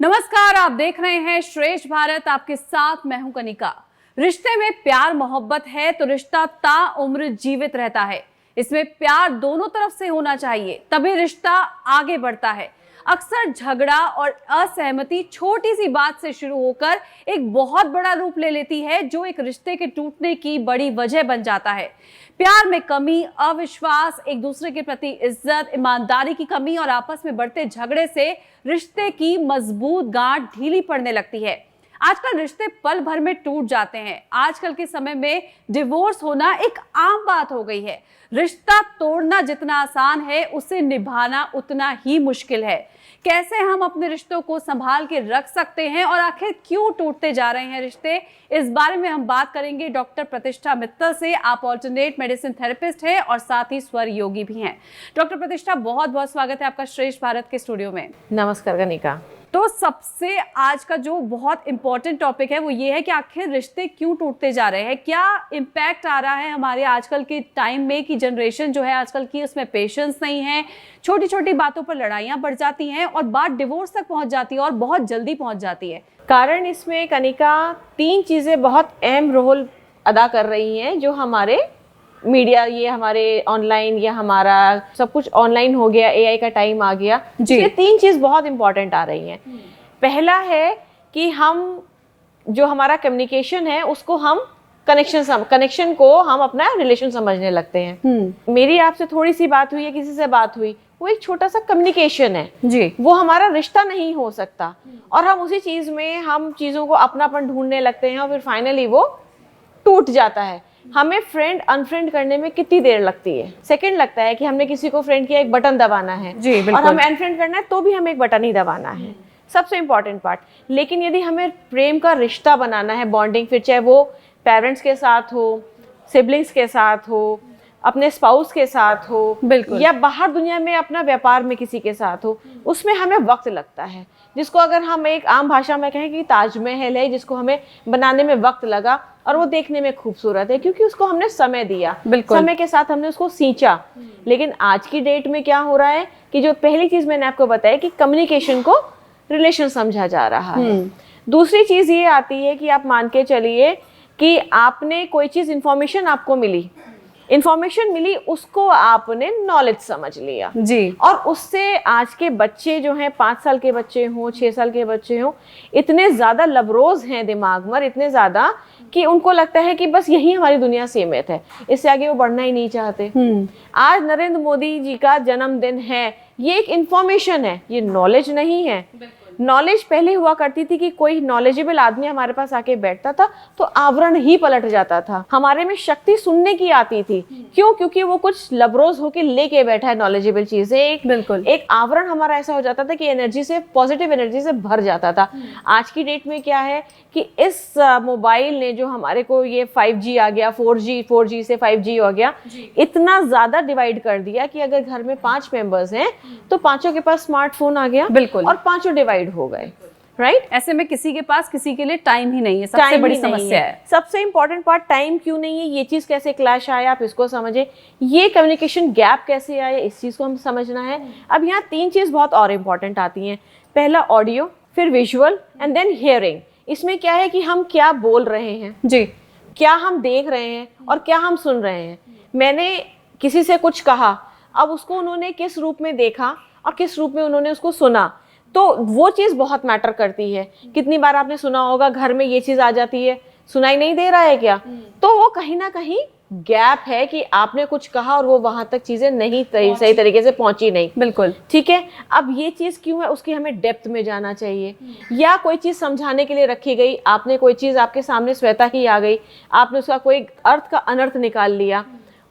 नमस्कार, आप देख रहे हैं श्रेष्ठ भारत। आपके साथ मैं हूं कनिका। रिश्ते में प्यार मोहब्बत है तो रिश्ता ताउम्र जीवित रहता है। इसमें प्यार दोनों तरफ से होना चाहिए, तभी रिश्ता आगे बढ़ता है। अक्सर झगड़ा और असहमति छोटी सी बात से शुरू होकर एक बहुत बड़ा रूप ले लेती है, जो एक रिश्ते के टूटने की बड़ी वजह बन जाता है। प्यार में कमी, अविश्वास, एक दूसरे के प्रति इज्जत, ईमानदारी की कमी और आपस में बढ़ते झगड़े से रिश्ते की मजबूत गांठ ढीली पड़ने लगती है। आजकल रिश्ते पल भर में टूट जाते हैं। आजकल के समय में डिवोर्स होना एक आम बात हो गई है। रिश्ता तोड़ना जितना आसान है, उसे निभाना उतना ही मुश्किल है। कैसे हम अपने रिश्तों को संभाल के रख सकते हैं और आखिर क्यों टूटते जा रहे हैं रिश्ते, इस बारे में हम बात करेंगे डॉक्टर प्रतिष्ठा मित्तल से। आप ऑल्टरनेट मेडिसिन थेरेपिस्ट हैं और साथ ही स्वर योगी भी हैं। डॉक्टर प्रतिष्ठा, बहुत बहुत स्वागत है आपका श्रेष्ठ भारत के स्टूडियो में। नमस्कार कनिका। तो सबसे आज का जो बहुत इंपॉर्टेंट टॉपिक है वो ये है कि आखिर रिश्ते क्यों टूटते जा रहे हैं। क्या इम्पैक्ट आ रहा है हमारे आजकल के टाइम में कि जनरेशन जो है आजकल की, उसमें पेशेंस नहीं है, छोटी छोटी बातों पर लड़ाइयाँ बढ़ जाती हैं और बात डिवोर्स तक पहुंच जाती है और बहुत जल्दी पहुंच जाती है। कारण इसमें कनिका 3 चीज़ें बहुत अहम रोल अदा कर रही हैं, जो हमारे मीडिया, ये हमारे ऑनलाइन, ये हमारा सब कुछ ऑनलाइन हो गया, एआई का टाइम आ गया, ये 3 चीज़ बहुत इंपॉर्टेंट आ रही हैं। पहला है कि हम जो हमारा कम्युनिकेशन है उसको हम कनेक्शन को हम अपना रिलेशन समझने लगते हैं। मेरी आपसे थोड़ी सी बात हुई है, किसी से बात हुई, वो एक छोटा सा कम्युनिकेशन है जी, वो हमारा रिश्ता नहीं हो सकता। और हम उसी चीज में हम चीजों को अपनापन ढूंढने लगते हैं और फिर फाइनली वो टूट जाता है। हमें फ्रेंड अनफ्रेंड करने में कितनी देर लगती है? सेकंड लगता है कि हमने किसी को फ्रेंड किया, एक बटन दबाना है जी, और हमें अनफ्रेंड करना है तो भी हमें एक बटन ही दबाना है, सबसे इंपॉर्टेंट पार्ट। लेकिन यदि हमें प्रेम का रिश्ता बनाना है, बॉन्डिंग, फिर चाहे वो पेरेंट्स के साथ हो, सिबलिंग्स के साथ हो, अपने स्पाउस के साथ हो, बिल्कुल, या बाहर दुनिया में अपना व्यापार में किसी के साथ हो, उसमें हमें वक्त लगता है। जिसको अगर हम एक आम भाषा में कहें कि ताजमहल है, जिसको हमें बनाने में वक्त लगा और वो देखने में खूबसूरत है क्योंकि उसको हमने समय दिया, समय के साथ हमने उसको सींचा। लेकिन आज की डेट में क्या हो रहा है कि जो पहली चीज मैंने आपको बताया कि कम्युनिकेशन को रिलेशन समझा जा रहा है। दूसरी चीज ये आती है कि आप मान के चलिए कि आपने कोई चीज इंफॉर्मेशन आपको मिली, उसको आपने नॉलेज समझ लिया जी, और उससे आज के बच्चे जो हैं, 5 साल के बच्चे हों, 6 साल के बच्चे हों, इतने ज्यादा लबरोज हैं दिमाग में, इतने ज्यादा कि उनको लगता है कि बस यही हमारी दुनिया सीमित है, इससे आगे वो बढ़ना ही नहीं चाहते। आज नरेंद्र मोदी जी का जन्मदिन है, ये एक इंफॉर्मेशन है, ये नॉलेज नहीं है। नॉलेज पहले हुआ करती थी कि कोई नॉलेजेबल आदमी हमारे पास आके बैठता था तो आवरण ही पलट जाता था। हमारे में शक्ति सुनने की आती थी, क्यों? क्योंकि वो कुछ लबरोज होके लेके बैठा है नॉलेजेबल चीजें। बिल्कुल, एक आवरण हमारा ऐसा हो जाता था कि एनर्जी से, पॉजिटिव एनर्जी से भर जाता था। आज की डेट में क्या है कि इस मोबाइल ने जो हमारे को ये 5G आ गया, 4G से 5G हो गया, इतना ज्यादा डिवाइड कर दिया कि अगर घर में 5 मेंबर्स हैं तो 5 के पास स्मार्टफोन आ गया, बिल्कुल, और 5 डिवाइड हो गए, राइट? ऐसे में किसी के पास किसी के लिए टाइम ही नहीं है, सबसे बड़ी समस्या है। सबसे इंपॉर्टेंट पार्ट टाइम क्यों नहीं है, ये चीज कैसे क्लैश आया, आप इसको समझे। ये कम्युनिकेशन गैप कैसे आया, इस चीज को हम समझना है। अब यहाँ 3 चीज बहुत और इंपॉर्टेंट आती हैं। पहला ऑडियो, फिर विजुअल एंड देन हियरिंग। इसमें क्या है कि हम क्या बोल रहे हैं जी, क्या हम देख रहे हैं और क्या हम सुन रहे हैं। मैंने किसी से कुछ कहा, अब उसको उन्होंने किस रूप में देखा और किस रूप में उन्होंने उसको सुना, तो वो चीज़ बहुत मैटर करती है। कितनी बार आपने सुना होगा, घर में ये चीज़ आ जाती है, सुनाई नहीं दे रहा है क्या? तो वो कहीं ना कहीं गैप है कि आपने कुछ कहा और वो वहां तक चीजें नहीं सही तरीके से पहुंची नहीं। बिल्कुल ठीक है। अब ये चीज क्यों है, उसकी हमें डेप्थ में जाना चाहिए। या कोई चीज समझाने के लिए रखी गई, आपने कोई चीज आपके सामने स्वतः ही आ गई, आपने उसका कोई अर्थ का अनर्थ निकाल लिया,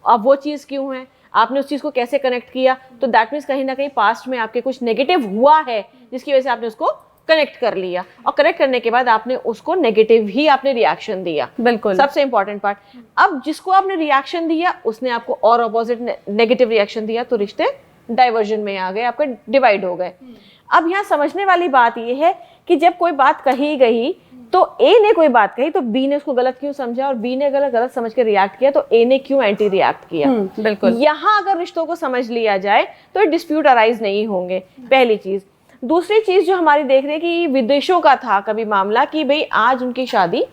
अब वो चीज क्यों है, आपने उस चीज को कैसे कनेक्ट किया, तो दैट मीन्स कहीं ना कहीं पास्ट में आपके कुछ नेगेटिव हुआ है जिसकी वजह से आपने उसको कनेक्ट कर लिया, और कनेक्ट करने के बाद आपने उसको नेगेटिव ही आपने रिएक्शन दिया। बिल्कुल सबसे इंपॉर्टेंट पार्ट, अब जिसको आपने रिएक्शन दिया उसने आपको और ऑपोजिट नेगेटिव रिएक्शन दिया, तो रिश्ते डाइवर्जन में आ गए, आपके डिवाइड हो गए। अब यहाँ समझने वाली बात यह है कि जब कोई बात कही गई तो ए ने कोई बात कही तो बी ने उसको गलत क्यों समझा, और बी ने गलत समझ के रिएक्ट किया तो ए ने क्यों एंटी रिएक्ट किया। बिल्कुल यहाँ अगर रिश्तों को समझ लिया जाए तो डिस्प्यूट अराइज नहीं होंगे, पहली चीज। दूसरी चीज जो हमारी देख रहे हैं कि विदेशों का था कभी मामला कि भाई आज उनकी शादी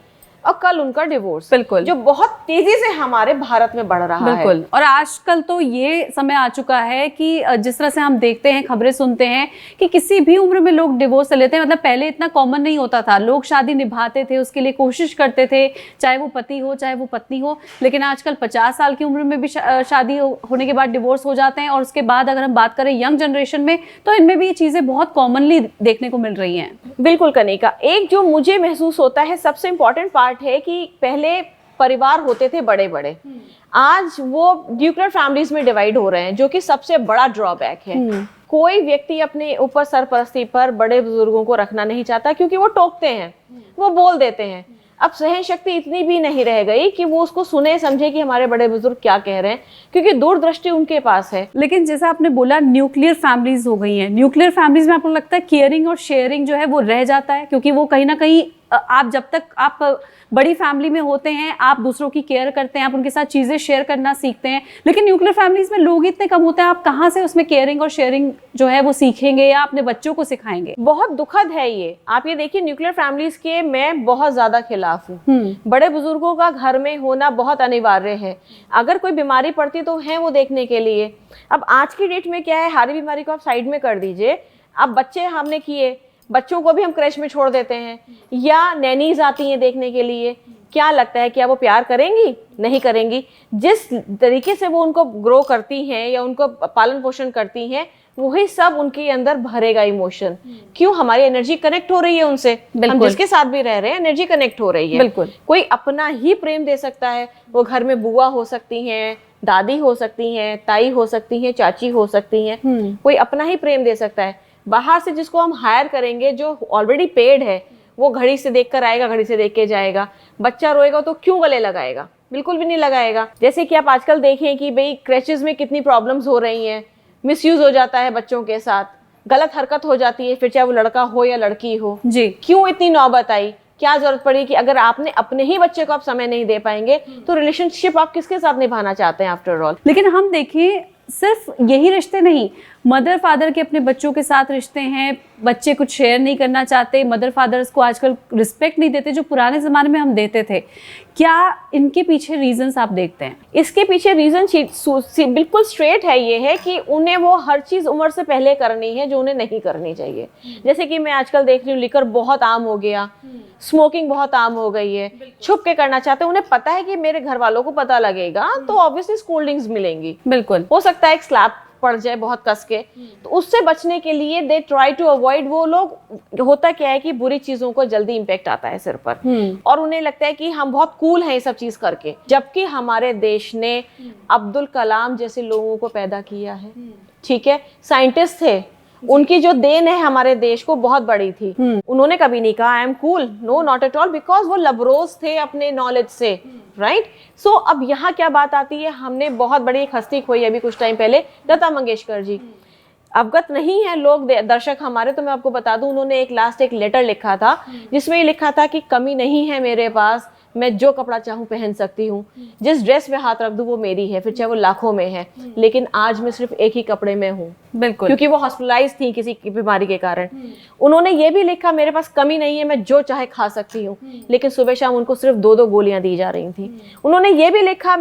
और कल उनका डिवोर्स, बिल्कुल, जो बहुत तेजी से हमारे भारत में बढ़ रहा है। बिल्कुल। और आजकल तो ये समय आ चुका है कि जिस तरह से हम देखते हैं, खबरें सुनते हैं कि किसी भी उम्र में लोग डिवोर्स लेते हैं। मतलब पहले इतना कॉमन नहीं होता था, लोग शादी निभाते थे, उसके लिए कोशिश करते थे, चाहे वो पति हो चाहे वो पत्नी हो। लेकिन आजकल 50 साल की उम्र में भी शादी होने के बाद डिवोर्स हो जाते हैं। और उसके बाद अगर हम बात करें यंग जनरेशन में, तो इनमें भी ये चीजें बहुत कॉमनली देखने को मिल रही हैं। बिल्कुल कनिका, एक जो मुझे महसूस होता है सबसे इम्पोर्टेंट पार्ट है कि पहले परिवार होते थे बड़े बड़े, आज वो न्यूक्लियर फैमिलीज में डिवाइड हो रहे हैं, जो कि सबसे बड़ा ड्रॉबैक है। कोई व्यक्ति अपने ऊपर सरपरस्ती पर बड़े बुजुर्गों को रखना नहीं चाहता, क्योंकि वो टोकते हैं, वो बोल देते हैं। अब सहन शक्ति इतनी भी नहीं रह गई कि वो उसको सुने समझे कि हमारे बड़े बुजुर्ग क्या कह रहे हैं, क्योंकि दूरदृष्टि उनके पास है। लेकिन जैसा आपने बोला न्यूक्लियर फैमिलीज हो गई हैं, न्यूक्लियर फैमिलीज में आपको लगता है केयरिंग और शेयरिंग जो है वो रह जाता है? क्योंकि वो कहीं ना कहीं आप जब तक आप बड़ी फैमिली में होते हैं, आप दूसरों की केयर करते हैं, आप उनके साथ चीजें शेयर करना सीखते हैं। लेकिन न्यूक्लियर फैमिलीज में लोग इतने कम होते हैं, आप कहाँ से उसमें केयरिंग और शेयरिंग जो है वो सीखेंगे या अपने बच्चों को सिखाएंगे? बहुत दुखद है ये। आप ये देखिए, न्यूक्लियर फैमिलीज के मैं बहुत ज्यादा खिलाफ हूँ। बड़े बुजुर्गों का घर में होना बहुत अनिवार्य है। अगर कोई बीमारी पड़ती तो है वो देखने के लिए। अब आज की डेट में क्या है, हर बीमारी को आप साइड में कर दीजिए। अब बच्चे हमने किए, बच्चों को भी हम क्रेश में छोड़ देते हैं, या नैनीज आती हैं देखने के लिए। क्या लगता है, क्या वो प्यार करेंगी? नहीं करेंगी। जिस तरीके से वो उनको ग्रो करती हैं या उनको पालन पोषण करती हैं, वही सब उनके अंदर भरेगा इमोशन। क्यों? हमारी एनर्जी कनेक्ट हो रही है उनसे। हम जिसके साथ भी रह रहे हैं, एनर्जी कनेक्ट हो रही है। बिल्कुल। कोई अपना ही प्रेम दे सकता है। वो घर में बुआ हो सकती हैं, दादी हो सकती हैं, ताई हो सकती हैं, चाची हो सकती हैं। कोई अपना ही प्रेम दे सकता है। बाहर से जिसको हम हायर करेंगे, जो ऑलरेडी पेड है, वो घड़ी से देख कर आएगा, घड़ी से देख के जाएगा। बच्चा रोएगा तो क्यों गले लगाएगा? बिल्कुल भी नहीं लगाएगा। जैसे कि आप आजकल देखें कि भाई क्रैचेस में कितनी प्रॉब्लम्स हो रही हैं, मिसयूज हो जाता है बच्चों के साथ, गलत हरकत हो जाती है, फिर चाहे वो लड़का हो या लड़की हो जी। क्यों इतनी नौबत आई? क्या जरूरत पड़ी कि अगर आपने अपने ही बच्चे को आप समय नहीं दे पाएंगे तो रिलेशनशिप आप किसके साथ निभाना चाहते हैं आफ्टर ऑल? लेकिन हम देखें, सिर्फ यही रिश्ते नहीं, मदर फादर के अपने बच्चों के साथ रिश्ते हैं। बच्चे कुछ शेयर नहीं करना चाहते, मदर फादर्स को आजकल रिस्पेक्ट नहीं देते जो पुराने ज़माने में हम देते थे। क्या इनके पीछे रीजंस आप देखते हैं? इसके पीछे रीजन बिल्कुल स्ट्रेट है, ये है कि उन्हें वो हर चीज़ उम्र से पहले करनी है जो उन्हें नहीं करनी चाहिए। जैसे कि मैं आजकल देख रही हूँ, लिकर बहुत आम हो गया, स्मोकिंग बहुत आम हो गई है, छुप के करना चाहते हैं। उन्हें पता है कि मेरे घर वालों को पता लगेगा तो ऑब्वियसली कोल्ड ड्रिंक्स मिलेंगी। बिल्कुल। हो सकता है एक स्लैप पड़ जाए बहुत कस के, तो उससे बचने के लिए दे ट्राई टू अवॉइड। वो लोग, होता क्या है कि बुरी चीजों को जल्दी इम्पैक्ट आता है सिर पर, और उन्हें लगता है कि हम बहुत कूल हैं ये सब चीज करके। जबकि हमारे देश ने अब्दुल कलाम जैसे लोगों को पैदा किया है, ठीक है, साइंटिस्ट थे, उनकी जो देन है हमारे देश को बहुत बड़ी थी। उन्होंने कभी नहीं कहा I am cool, no not at all, because वो लबरोज थे अपने नॉलेज से, राइट। सो अब यहाँ क्या बात आती है, हमने बहुत बड़ी एक हस्ती खोई अभी कुछ टाइम पहले, लता मंगेशकर जी। अवगत नहीं है लोग, दर्शक हमारे, तो मैं आपको बता दूं, उन्होंने एक लेटर लिखा था जिसमें ये लिखा था कि कमी नहीं है मेरे पास, मैं जो कपड़ा चाहूँ पहन सकती हूँ, जिस ड्रेस में हाथ रख दूँ वो मेरी है, फिर चाहे वो लाखों में है, लेकिन आज मैं सिर्फ एक ही कपड़े में हूँ। बिल्कुल। क्योंकि वो हॉस्पिटलाइज थी किसी की बीमारी के कारण। उन्होंने ये भी लिखा, मेरे पास कमी नहीं है, मैं जो चाहे खा सकती हूँ, लेकिन सुबह शाम उनको सिर्फ 2-2 गोलियां दी जा रही थी। उन्होंने ये भी लिखा,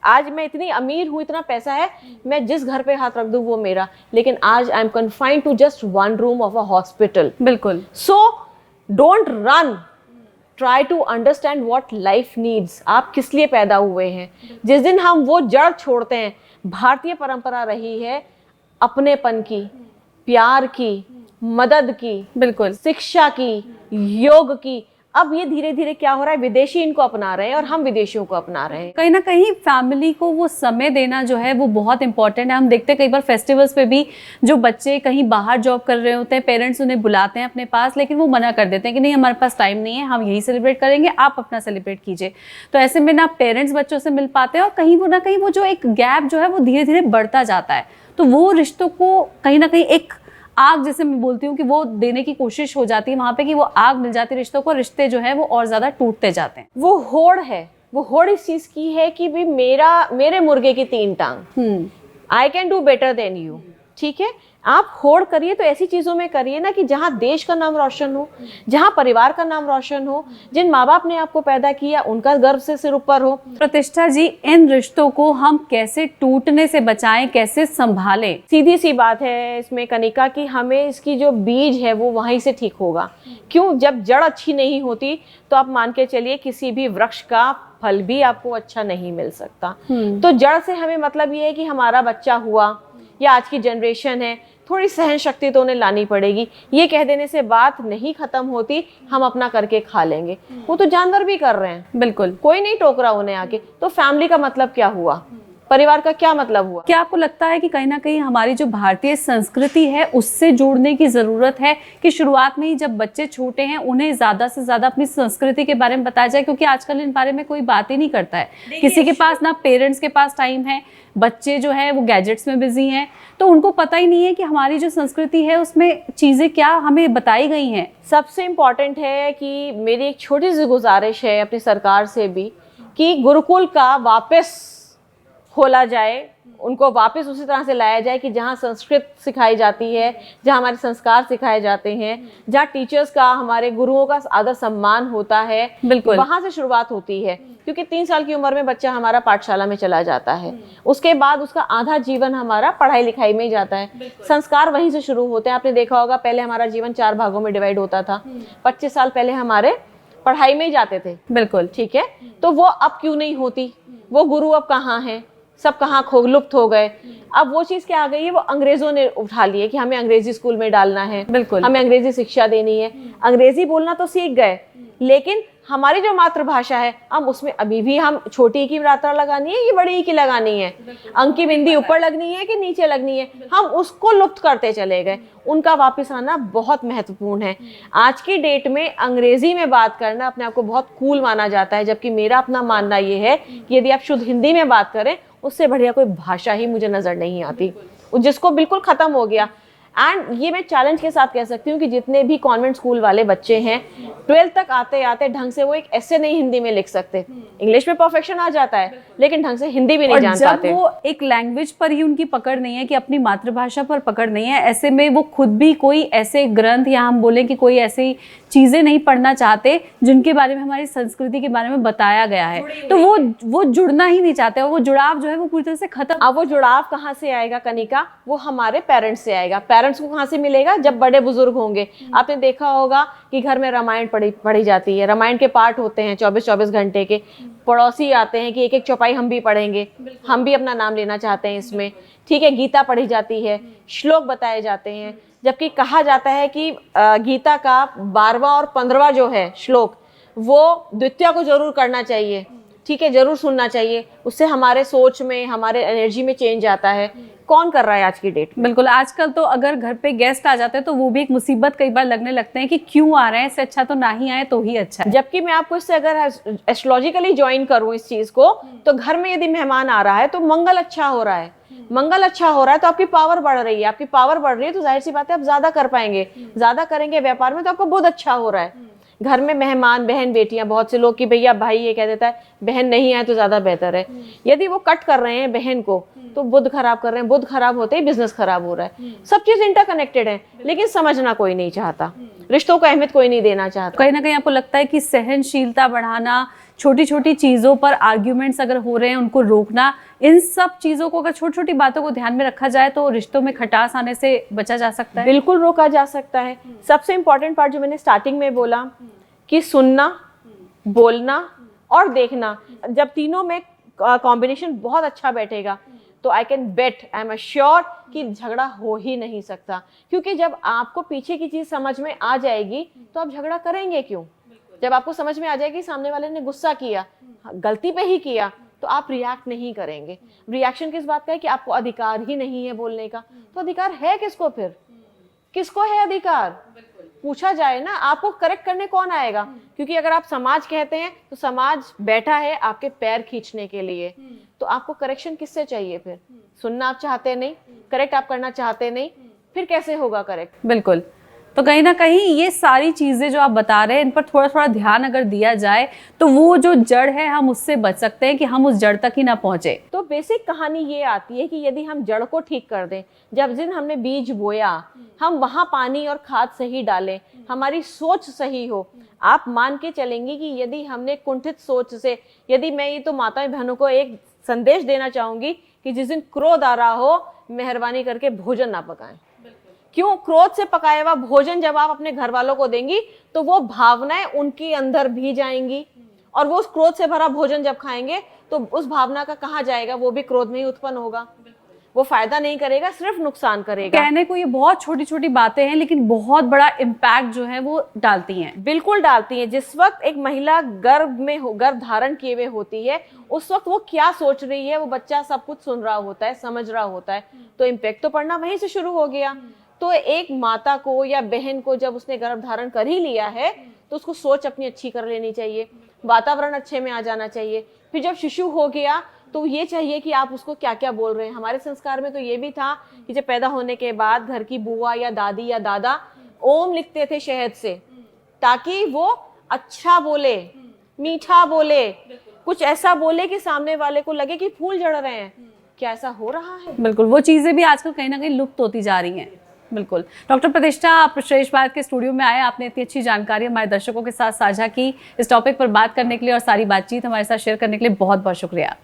आज मैं इतनी अमीर हूँ, इतना पैसा है, मैं जिस घर पे हाथ रख दूँ वो मेरा, लेकिन आज I am confined to just 1 room of a hospital. बिल्कुल। So don't run, try to understand what life needs. आप किस लिए पैदा हुए हैं? जिस दिन हम वो जड़ छोड़ते हैं, भारतीय परंपरा रही है अपनेपन की, प्यार की, मदद की, बिल्कुल, शिक्षा की, योग की। अब ये धीरे धीरे क्या हो रहा है, विदेशी इनको अपना रहे हैं और हम विदेशियों को अपना रहे हैं। कहीं ना कहीं फैमिली को वो समय देना जो है वो बहुत इंपॉर्टेंट है। हम देखते हैं कई बार फेस्टिवल्स पे भी जो बच्चे कहीं बाहर जॉब कर रहे होते हैं, पेरेंट्स उन्हें बुलाते हैं अपने पास, लेकिन वो मना कर देते हैं कि नहीं हमारे पास टाइम नहीं है, हम यही सेलिब्रेट करेंगे, आप अपना सेलिब्रेट कीजिए। तो ऐसे में ना पेरेंट्स बच्चों से मिल पाते हैं और कहीं वो ना कहीं वो जो एक गैप जो है वो धीरे धीरे बढ़ता जाता है। तो वो रिश्तों को कहीं ना कहीं एक आग, जैसे मैं बोलती हूँ कि वो देने की कोशिश हो जाती है वहां पे, कि वो आग मिल जाती है रिश्तों को, रिश्ते जो है वो और ज्यादा टूटते जाते हैं। वो होड़ है, वो होड़ इस चीज की है कि भी मेरे मुर्गे की 3 टांग, I can do better than you, ठीक है। आप होड़ करिए तो ऐसी चीजों में करिए ना कि जहाँ देश का नाम रोशन हो, जहाँ परिवार का नाम रोशन हो, जिन माँ बाप ने आपको पैदा किया उनका गर्व से सिर ऊपर हो। प्रतिष्ठा जी, इन रिश्तों को हम कैसे टूटने से बचाएं, कैसे संभालें? सीधी सी बात है इसमें कनिका कि हमें इसकी जो बीज है वो वहीं से ठीक होगा। क्यों? जब जड़ अच्छी नहीं होती तो आप मान के चलिए किसी भी वृक्ष का फल भी आपको अच्छा नहीं मिल सकता। तो जड़ से हमें मतलब ये है कि हमारा बच्चा हुआ या आज की जनरेशन है, थोड़ी सहन शक्ति तो उन्हें लानी पड़ेगी। ये कह देने से बात नहीं खत्म होती, हम अपना करके खा लेंगे। वो तो जानवर भी कर रहे हैं, बिल्कुल, कोई नहीं टोक रहा उन्हें आके। तो फैमिली का मतलब क्या हुआ, परिवार का क्या मतलब हुआ? क्या आपको लगता है कि कहीं ना कहीं हमारी जो भारतीय संस्कृति है उससे जोड़ने की जरूरत है कि शुरुआत में ही जब बच्चे छोटे हैं उन्हें ज्यादा से ज्यादा अपनी संस्कृति के बारे में बताया जाए? क्योंकि आजकल इन बारे में कोई बात ही नहीं करता है। किसी के पास ना पेरेंट्स के पास टाइम है, बच्चे जो है वो गैजेट्स में बिजी हैं, तो उनको पता ही नहीं है कि हमारी जो संस्कृति है उसमें चीजें क्या हमें बताई गई हैं। सबसे इम्पोर्टेंट है कि मेरी एक छोटी सी गुजारिश है अपनी सरकार से भी कि गुरुकुल का वापस खोला जाए, उनको वापस उसी तरह से लाया जाए कि जहाँ संस्कृत सिखाई जाती है, जहाँ हमारे संस्कार सिखाए जाते हैं, जहाँ टीचर्स का, हमारे गुरुओं का आदर सम्मान होता है, बिल्कुल, वहाँ से शुरुआत होती है। क्योंकि 3 साल की उम्र में बच्चा हमारा पाठशाला में चला जाता है, उसके बाद उसका आधा जीवन हमारा पढ़ाई लिखाई में ही जाता है। संस्कार वहीं से शुरू होते हैं। आपने देखा होगा पहले हमारा जीवन 4 भागों में डिवाइड होता था। 25 साल पहले हमारे पढ़ाई में ही जाते थे। बिल्कुल, ठीक है, तो वो अब क्यों नहीं होती? वो गुरु अब कहाँ हैं? सब कहाँ खो लुप्त हो गए। अब वो चीज़ क्या आ गई है, वो अंग्रेजों ने उठा ली है कि हमें अंग्रेजी स्कूल में डालना है, बिल्कुल, हमें अंग्रेजी शिक्षा देनी है। अंग्रेजी बोलना तो सीख गए, लेकिन हमारी जो मातृभाषा है हम उसमें अभी भी हम छोटी की मात्रा लगानी है कि बड़ी की लगानी है, अंक की बिंदी ऊपर लगनी है कि नीचे लगनी है, हम उसको लुप्त करते चले गए। उनका वापस आना बहुत महत्वपूर्ण है। आज की डेट में अंग्रेजी में बात करना अपने आप को बहुत कूल माना जाता है, जबकि मेरा अपना मानना ये है कि यदि आप शुद्ध हिंदी में बात करें उससे बढ़िया कोई भाषा ही मुझे नजर नहीं आती, जिसको बिल्कुल खत्म हो गया। एंड ये मैं चैलेंज के साथ कह सकती हूँ कि जितने भी कॉन्वेंट स्कूल वाले बच्चे हैं 12th तक आते आते ढंग से वो एक ऐसे नहीं हिंदी में लिख सकते। इंग्लिश में परफेक्शन आ जाता है लेकिन ढंग से हिंदी भी नहीं जान पाते। वो एक लैंग्वेज पर ही उनकी पकड़ नहीं है कि अपनी मातृभाषा पर पकड़ नहीं है, ऐसे में वो खुद भी कोई ऐसे ग्रंथ या हम बोले कि कोई ऐसी चीजें नहीं पढ़ना चाहते जिनके बारे में हमारी संस्कृति के बारे में बताया गया है। तो वो जुड़ना ही नहीं चाहते, वो जुड़ाव जो है वो पूरी तरह से खत्म। अब वो जुड़ाव कहाँ से आएगा कनिका? वो हमारे पेरेंट्स से आएगा। पेरेंट्स को कहाँ से मिलेगा? जब बड़े बुजुर्ग होंगे। आपने देखा होगा कि घर में रामायण पढ़ी जाती है, रामायण के पाठ होते हैं 24-24 घंटे के। पड़ोसी आते हैं कि एक एक चौपाई हम भी पढ़ेंगे, हम भी अपना नाम लेना चाहते हैं इसमें। ठीक है, गीता पढ़ी जाती है, श्लोक बताए जाते हैं, जबकि कहा जाता है कि गीता का 12वां और 15वां जो है श्लोक वो द्वितीय को जरूर करना चाहिए। ठीक है, जरूर सुनना चाहिए, उससे हमारे सोच में, हमारे एनर्जी में चेंज आता है। कौन कर रहा है आज की डेट में? बिल्कुल, आजकल तो अगर घर पे गेस्ट आ जाते हैं तो वो भी एक मुसीबत कई बार लगने लगते हैं कि क्यों आ रहे हैं, इससे अच्छा तो ना ही आए तो ही अच्छा है। जबकि मैं आपको इससे अगर एस्ट्रोलॉजिकली ज्वाइन करूं इस चीज को, तो घर में यदि मेहमान आ रहा है तो मंगल अच्छा हो रहा है। मंगल अच्छा हो रहा है तो आपकी पावर बढ़ रही है, आपकी पावर बढ़ रही है तो जाहिर सी बात है आप ज्यादा कर पाएंगे, ज्यादा करेंगे व्यापार में तो आपको बहुत अच्छा हो रहा है। घर में मेहमान, बहन, बेटियां, बहुत से लोग कि भैया भाई ये कह देता है बहन नहीं आए तो ज्यादा बेहतर है। यदि वो कट कर रहे हैं बहन को तो बुध खराब कर रहे हैं, बुध खराब होते ही बिजनेस खराब हो रहा है। सब चीज इंटरकनेक्टेड है, लेकिन समझना कोई नहीं चाहता, रिश्तों को अहमियत कोई नहीं देना चाहता। कहीं ना कहीं आपको लगता है कि सहनशीलता बढ़ाना, छोटी छोटी चीजों पर आर्ग्यूमेंट्स अगर हो रहे हैं उनको रोकना, इन सब चीजों को अगर छोटी छोटी बातों को ध्यान में रखा जाए तो रिश्तों में खटास आने से बचा जा सकता है? बिल्कुल रोका जा सकता है। सबसे इंपॉर्टेंट पार्ट जो मैंने स्टार्टिंग में बोला कि सुनना, बोलना और देखना, जब तीनों में कॉम्बिनेशन बहुत अच्छा बैठेगा तो I can bet, I am sure कि झगड़ा हो ही नहीं सकता। क्योंकि जब आपको पीछे की चीज समझ में आ जाएगी तो आप झगड़ा करेंगे क्यों? जब आपको समझ में आ जाएगी सामने वाले ने गुस्सा किया, गलती पे ही किया, तो आप रिएक्ट नहीं करेंगे। रिएक्शन किस बात का है कि आपको अधिकार ही नहीं है बोलने का, तो अधिकार है किसको? फिर किसको है अधिकार? पूछा जाए ना, आपको करेक्ट करने कौन आएगा? क्योंकि अगर आप समाज कहते हैं तो समाज बैठा है आपके पैर खींचने के लिए, तो आपको करेक्शन किससे चाहिए? फिर सुनना आप चाहते नहीं, करेक्ट आप करना चाहते नहीं, फिर कैसे होगा करेक्ट? बिल्कुल। तो कहीं ना कहीं ये सारी चीजें जो आप बता रहे हैं, इन पर थोड़ा थोड़ा ध्यान अगर दिया जाए तो वो जो जड़ है हम उससे बच सकते हैं कि हम उस जड़ तक ही ना पहुंचे। तो बेसिक कहानी ये आती है कि यदि हम जड़ को ठीक कर दें, जब जिन हमने बीज बोया हम वहां पानी और खाद सही डालें, हमारी सोच सही हो, आप मान के चलेंगे कि यदि हमने कुंठित सोच से, यदि मैं ये तो माताएं बहनों को एक संदेश देना चाहूंगी कि जिस दिन क्रोध आ रहा हो मेहरबानी करके भोजन ना पकाएं। क्यों? क्रोध से पकाया हुआ भोजन जब आप अपने घर वालों को देंगी तो वो भावनाएं उनके अंदर भी जाएंगी, और वो उस क्रोध से भरा भोजन जब खाएंगे तो उस भावना का कहाँ जाएगा, वो भी क्रोध में ही उत्पन्न होगा, वो फायदा नहीं करेगा, सिर्फ नुकसान करेगा। कहने को ये बहुत छोटी छोटी बातें हैं लेकिन बहुत बड़ा इम्पैक्ट जो है वो डालती हैं। बिल्कुल डालती हैं। जिस वक्त एक महिला गर्भ धारण किए हुए होती है, उस वक्त वो क्या सोच रही है, वो बच्चा सब कुछ सुन रहा होता है, समझ रहा होता है, तो इम्पैक्ट तो पड़ना वहीं से शुरू हो गया। तो एक माता को या बहन को जब उसने गर्भ धारण कर ही लिया है तो उसको सोच अपनी अच्छी कर लेनी चाहिए, वातावरण अच्छे में आ जाना चाहिए। फिर जब शिशु हो गया तो ये चाहिए कि आप उसको क्या क्या बोल रहे हैं। हमारे संस्कार में तो ये भी था कि जब पैदा होने के बाद घर की बुआ या दादी या दादा ओम लिखते थे शहद से, ताकि वो अच्छा बोले, मीठा बोले, कुछ ऐसा बोले कि सामने वाले को लगे कि फूल जड़ रहे हैं। क्या ऐसा हो रहा है? बिल्कुल, वो चीजें भी आजकल कहीं ना कहीं लुप्त होती जा रही हैं। बिल्कुल। डॉक्टर प्रतिष्ठा, आप श्रेष्ठ भारत के स्टूडियो में आए, आपने इतनी अच्छी जानकारी हमारे दर्शकों के साथ साझा की। इस टॉपिक पर बात करने के लिए और सारी बातचीत हमारे साथ शेयर करने के लिए बहुत बहुत शुक्रिया।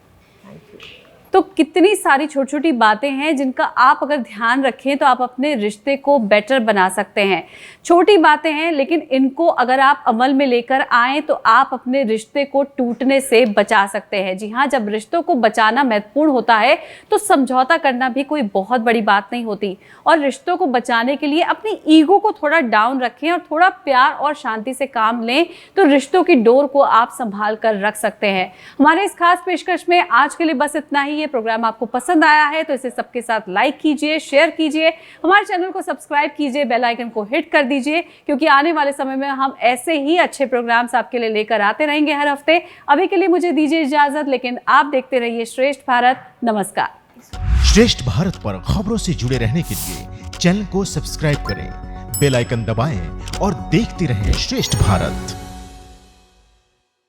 तो कितनी सारी छोटी छोटी बातें हैं जिनका आप अगर ध्यान रखें तो आप अपने रिश्ते को बेटर बना सकते हैं। छोटी बातें हैं लेकिन इनको अगर आप अमल में लेकर आएँ तो आप अपने रिश्ते को टूटने से बचा सकते हैं। जी हाँ, जब रिश्तों को बचाना महत्वपूर्ण होता है तो समझौता करना भी कोई बहुत बड़ी बात नहीं होती। और रिश्तों को बचाने के लिए अपनी ईगो को थोड़ा डाउन रखें और थोड़ा प्यार और शांति से काम लें तो रिश्तों की डोर को आप संभाल कर रख सकते हैं। हमारे इस खास पेशकश में आज के लिए बस इतना ही। ये प्रोग्राम आपको पसंद आया है तो इसे सबके साथ लाइक कीजिए, शेयर कीजिए, हमारे चैनल को सब्सक्राइब कीजिए, बेल आइकन को हिट कर दीजिए, क्योंकि आने वाले समय में हम ऐसे ही अच्छे प्रोग्राम्स आपके लिए लेकर आते रहेंगे हर हफ्ते। अभी के लिए मुझे दीजिए इजाजत, लेकिन आप देखते रहिए श्रेष्ठ भारत। नमस्कार। श्रेष्ठ भारत पर खबरों से जुड़े रहने के लिए चैनल को सब्सक्राइब करें, बेल आइकन दबाएं और देखते रहें श्रेष्ठ भारत।